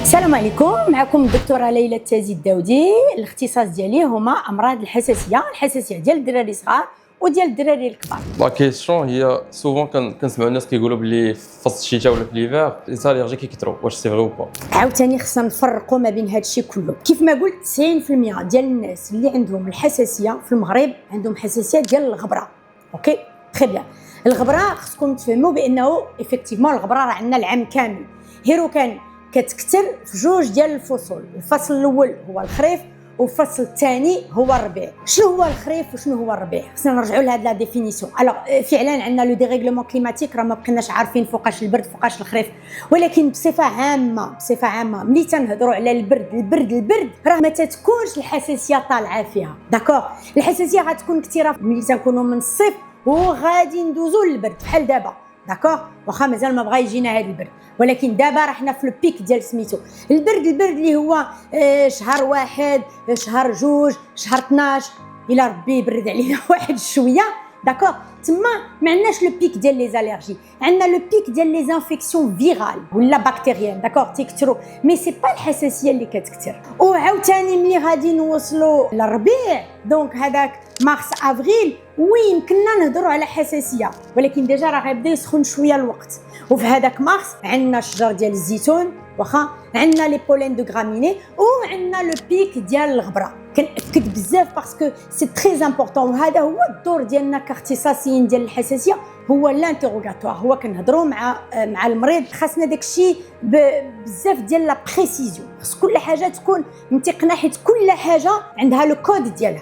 السلام عليكم، معكم الدكتوره ليلى التازي الداودي. الاختصاص ديالي هما امراض الحساسيه ديال الدراري الصغار وديال الدراري الكبار. لا كيسيون هي سوفون كنسمعوا الناس كيقولوا بلي في فصل الشتاء ولا في ليفير الالرجي كيكثروا، واش سي فري او با؟ عاوتاني خصنا نفرقوا ما بين هذا الشيء كله. كيف ما قلت 90% ديال الناس اللي عندهم الحساسيه في المغرب عندهم حساسيه ديال الغبره. اوكي تري بيان. الغبره خصكم تفهموا بانه افكتيفمون الغبره راه عندنا العام كامل، هيرو كان كتكثر في جوج ديال الفصول. الفصل الاول هو الخريف والفصل الثاني هو الربيع. شنو هو الخريف وشنو هو الربيع؟ خصنا نرجعوا لهاد لا ديفينيسيون. فعلا عندنا لو ديريغلومون كليماتيك، راه ما بقيناش عارفين فوقاش البرد فوقاش الخريف، ولكن بصفه عامه ملي تنهضروا على البرد راه ما تتكونش الحساسيه طالعه فيها. داكوغ، الحساسيه غتكون كثيره ملي تنكونوا من الصيف وغادي ندوزوا للبرد بحال دابا. داكوغ، واخا مازال ما بغا يجينا هذا البرد، ولكن دابا راه حنا في البيك ديال سميتو البرد اللي هو شهر 1 شهر 2 شهر 12 الى ربي يبرد علينا واحد شويه. داكوغ، تما ما عندناش لو بيك ديال لي زاليرجي، عندنا لو بيك ديال لي انفيكسيون فيرال ولا بكتيريان. داكوغ، تيكثروا مي سي با الحساسيه اللي كتكثر. وعاوتاني ملي غادي نوصلوا للربيع، دونك هذاك مارس افريل وي يمكننا نهضروا على حساسيه، ولكن ديجا راه غيبدا يسخن شويه الوقت. وفي هذاك مارس عندنا الشجر ديال الزيتون، واخا عندنا لي بولين دو غراميني، وعندنا لو بيك ديال الغبره. كنأكد بزاف باسكو سي تري امبورطون، وهذا هو الدور ديالنا كاختصاصيين ديال الحساسيه، هو لانتيروغاتوار، هو كنهضروا مع المريض. خاصنا داكشي بزاف ديال لا بريسيزيون، خاص كل حاجه تكون منطقنا، حيت كل حاجه عندها لو كود ديالها.